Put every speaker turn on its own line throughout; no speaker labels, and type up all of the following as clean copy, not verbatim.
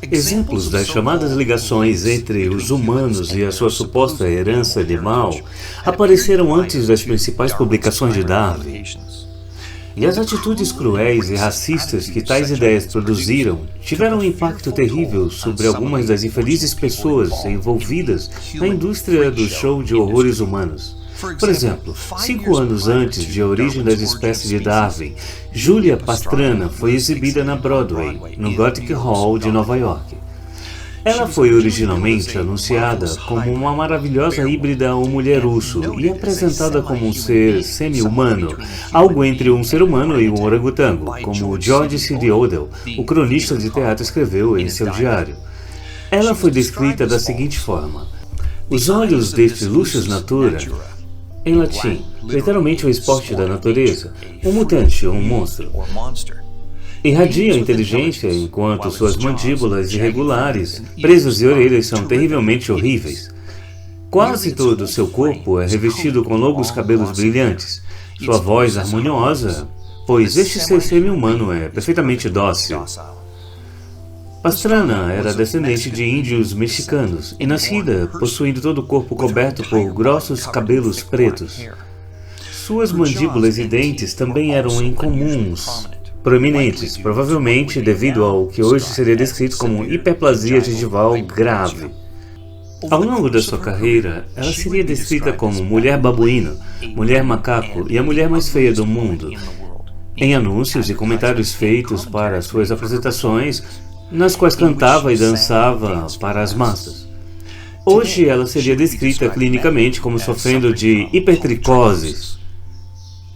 Exemplos das chamadas ligações entre os humanos e a sua suposta herança animal apareceram antes das principais publicações de Darwin. E as atitudes cruéis e racistas que tais ideias produziram tiveram um impacto terrível sobre algumas das infelizes pessoas envolvidas na indústria do show de horrores humanos. Por exemplo, 5 anos antes de A Origem das Espécies de Darwin, Julia Pastrana foi exibida na Broadway, no Gothic Hall de Nova York. Ela foi originalmente anunciada como uma maravilhosa híbrida mulher-urso e apresentada como um ser semi-humano, algo entre um ser humano e um orangotango, como George C. Odell, o cronista de teatro, escreveu em seu diário. Ela foi descrita da seguinte forma: os olhos deste Lucius Natura, em latim, literalmente o esporte da natureza, um mutante ou um monstro, irradia inteligência enquanto suas mandíbulas irregulares, presas e orelhas são terrivelmente horríveis. Quase todo o seu corpo é revestido com longos cabelos brilhantes. Sua voz harmoniosa, pois este ser semi-humano é perfeitamente dócil. Pastrana era descendente de índios mexicanos e nascida possuindo todo o corpo coberto por grossos cabelos pretos. Suas mandíbulas e dentes também eram incomuns, proeminentes, provavelmente devido ao que hoje seria descrito como hiperplasia gengival grave. Ao longo da sua carreira, ela seria descrita como mulher babuíno, mulher macaco e a mulher mais feia do mundo, em anúncios e comentários feitos para suas apresentações, nas quais cantava e dançava para as massas. Hoje ela seria descrita clinicamente como sofrendo de hipertricose.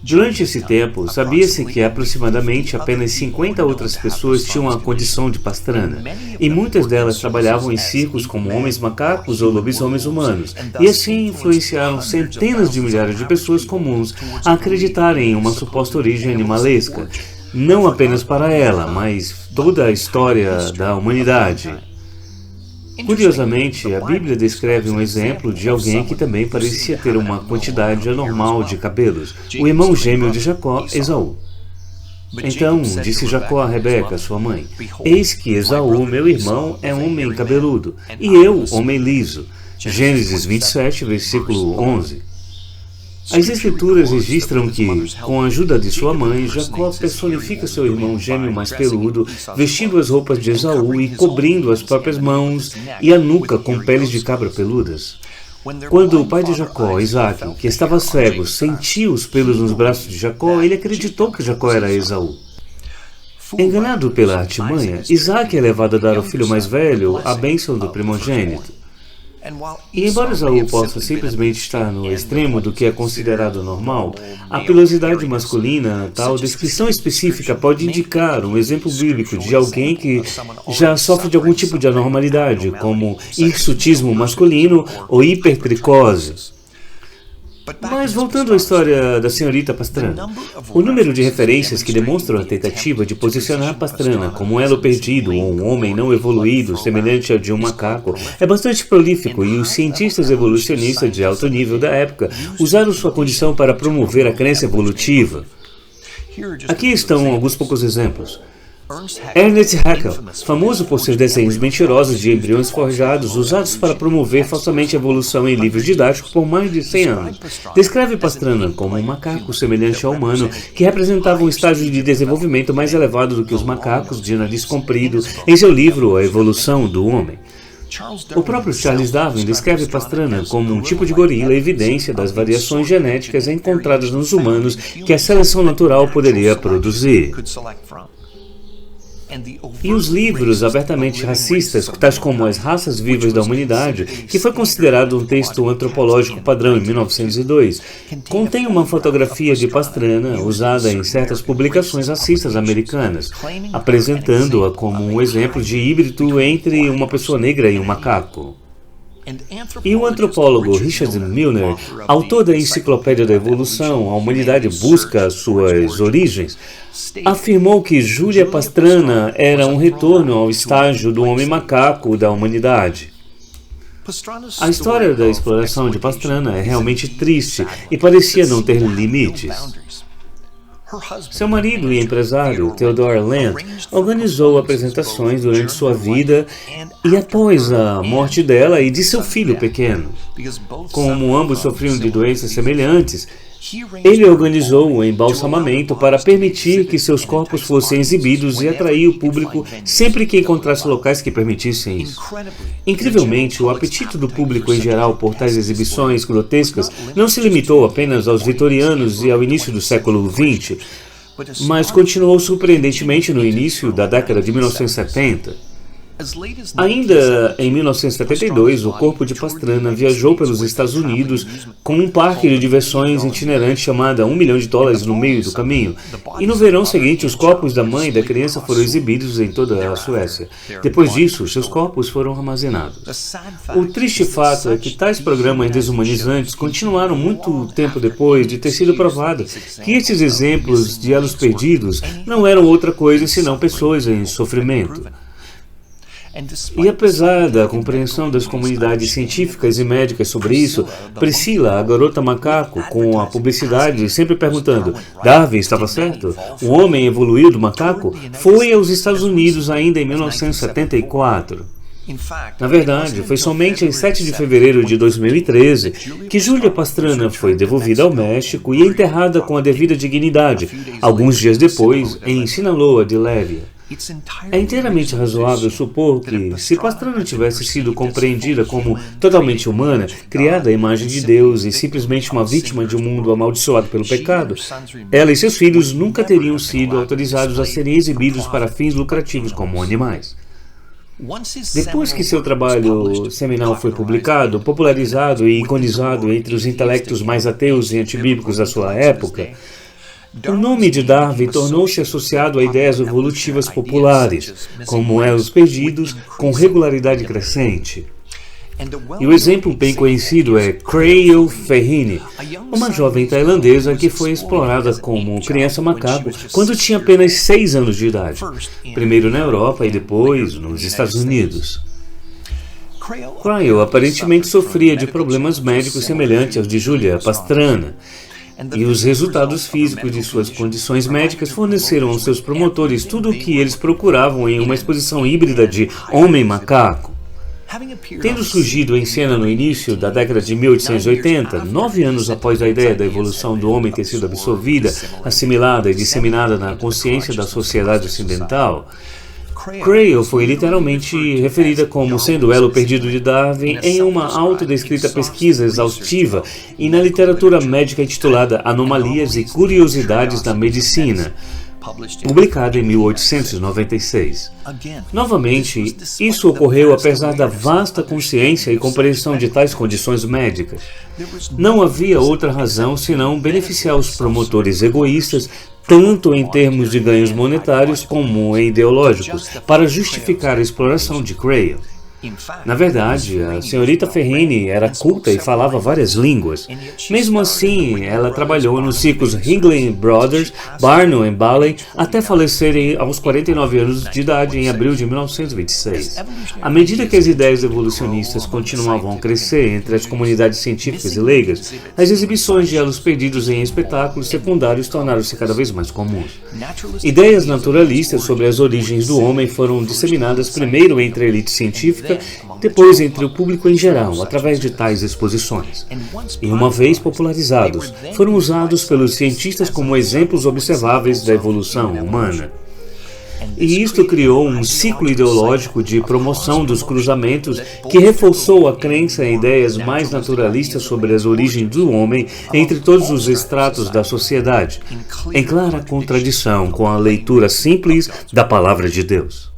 Durante esse tempo, sabia-se que aproximadamente apenas 50 outras pessoas tinham a condição de Pastrana, e muitas delas trabalhavam em circos como homens macacos ou lobisomens humanos, e assim influenciaram centenas de milhares de pessoas comuns a acreditarem em uma suposta origem animalesca, não apenas para ela, mas toda a história da humanidade. Curiosamente, a Bíblia descreve um exemplo de alguém que também parecia ter uma quantidade anormal de cabelos, o irmão gêmeo de Jacó, Esaú. Então disse Jacó a Rebeca, sua mãe: eis que Esaú, meu irmão, é homem cabeludo, e eu, homem liso. Gênesis 27, versículo 11. As Escrituras registram que, com a ajuda de sua mãe, Jacó personifica seu irmão gêmeo mais peludo, vestindo as roupas de Esaú e cobrindo as próprias mãos e a nuca com peles de cabra peludas. Quando o pai de Jacó, Isaque, que estava cego, sentiu os pelos nos braços de Jacó, ele acreditou que Jacó era Esaú. Enganado pela artimanha, Isaque é levado a dar ao filho mais velho a bênção do primogênito. E embora Esaú possa simplesmente estar no extremo do que é considerado normal, a pilosidade masculina, tal descrição específica pode indicar um exemplo bíblico de alguém que já sofre de algum tipo de anormalidade, como hirsutismo masculino ou hipertricose. Mas voltando à história da senhorita Pastrana, o número de referências que demonstram a tentativa de posicionar Pastrana como um elo perdido ou um homem não evoluído semelhante ao de um macaco é bastante prolífico, e os cientistas evolucionistas de alto nível da época usaram sua condição para promover a crença evolutiva. Aqui estão alguns poucos exemplos. Ernest Haeckel, famoso por seus desenhos mentirosos de embriões forjados usados para promover falsamente a evolução em livros didáticos por mais de 100 anos, descreve Pastrana como um macaco semelhante ao humano que representava um estágio de desenvolvimento mais elevado do que os macacos de nariz comprido em seu livro A Evolução do Homem. O próprio Charles Darwin descreve Pastrana como um tipo de gorila evidência das variações genéticas encontradas nos humanos que a seleção natural poderia produzir. E os livros abertamente racistas, tais como As Raças Vivas da Humanidade, que foi considerado um texto antropológico padrão em 1902, contém uma fotografia de Pastrana usada em certas publicações racistas americanas, apresentando-a como um exemplo de híbrido entre uma pessoa negra e um macaco. E o antropólogo Richard Milner, autor da Enciclopédia da Evolução, A Humanidade Busca Suas Origens, afirmou que Julia Pastrana era um retorno ao estágio do homem macaco da humanidade. A história da exploração de Pastrana é realmente triste e parecia não ter limites. Seu marido e empresário, Theodore Land, organizou apresentações durante sua vida e após a morte dela e de seu filho pequeno. Como ambos sofriam de doenças semelhantes, ele organizou um embalsamamento para permitir que seus corpos fossem exibidos e atrair o público sempre que encontrasse locais que permitissem isso. Incrivelmente, o apetite do público em geral por tais exibições grotescas não se limitou apenas aos vitorianos e ao início do século XX, mas continuou surpreendentemente no início da década de 1970. Ainda em 1972, o corpo de Pastrana viajou pelos Estados Unidos com um parque de diversões itinerante chamado $1 milhão no meio do caminho. E no verão seguinte, os corpos da mãe e da criança foram exibidos em toda a Suécia. Depois disso, seus corpos foram armazenados. O triste fato é que tais programas desumanizantes continuaram muito tempo depois de ter sido provado que esses exemplos de elos perdidos não eram outra coisa senão pessoas em sofrimento. E apesar da compreensão das comunidades científicas e médicas sobre isso, Priscila, a garota macaco, com a publicidade sempre perguntando: Darwin estava certo? O homem evoluiu do macaco? Foi aos Estados Unidos ainda em 1974. Na verdade, foi somente em 7 de fevereiro de 2013 que Julia Pastrana foi devolvida ao México e enterrada com a devida dignidade, alguns dias depois, em Sinaloa de Lévia. É inteiramente razoável supor que, se Pastrana tivesse sido compreendida como totalmente humana, criada à imagem de Deus e simplesmente uma vítima de um mundo amaldiçoado pelo pecado, ela e seus filhos nunca teriam sido autorizados a serem exibidos para fins lucrativos como animais. Depois que seu trabalho seminal foi publicado, popularizado e iconizado entre os intelectos mais ateus e antibíblicos da sua época, o nome de Darwin tornou-se associado a ideias evolutivas populares, como elos perdidos, com regularidade crescente. E o exemplo bem conhecido é Creu Ferrine, uma jovem tailandesa que foi explorada como criança macaco quando tinha apenas 6 anos de idade, primeiro na Europa e depois nos Estados Unidos. Creu aparentemente sofria de problemas médicos semelhantes aos de Julia Pastrana, e os resultados físicos de suas condições médicas forneceram aos seus promotores tudo o que eles procuravam em uma exposição híbrida de homem-macaco. Tendo surgido em cena no início da década de 1880, 9 anos após a ideia da evolução do homem ter sido absorvida, assimilada e disseminada na consciência da sociedade ocidental, Creu foi literalmente referida como sendo o elo perdido de Darwin em uma autodescrita pesquisa exaustiva e na literatura médica intitulada Anomalias e Curiosidades da Medicina, publicada em 1896. Novamente, isso ocorreu apesar da vasta consciência e compreensão de tais condições médicas. Não havia outra razão senão beneficiar os promotores egoístas, tanto em termos de ganhos monetários como ideológicos, para justificar a exploração de Creu. Na verdade, a senhorita Ferrine era culta e falava várias línguas. Mesmo assim, ela trabalhou nos circos Ringling Brothers, Barnum Bailey, até falecer aos 49 anos de idade em abril de 1926. À medida que as ideias evolucionistas continuavam a crescer entre as comunidades científicas e leigas, as exibições de elos perdidos em espetáculos secundários tornaram-se cada vez mais comuns. Ideias naturalistas sobre as origens do homem foram disseminadas primeiro entre a elite científica, depois entre o público em geral, através de tais exposições. E uma vez popularizados, foram usados pelos cientistas como exemplos observáveis da evolução humana. E isto criou um ciclo ideológico de promoção dos cruzamentos que reforçou a crença em ideias mais naturalistas sobre as origens do homem entre todos os estratos da sociedade, em clara contradição com a leitura simples da Palavra de Deus.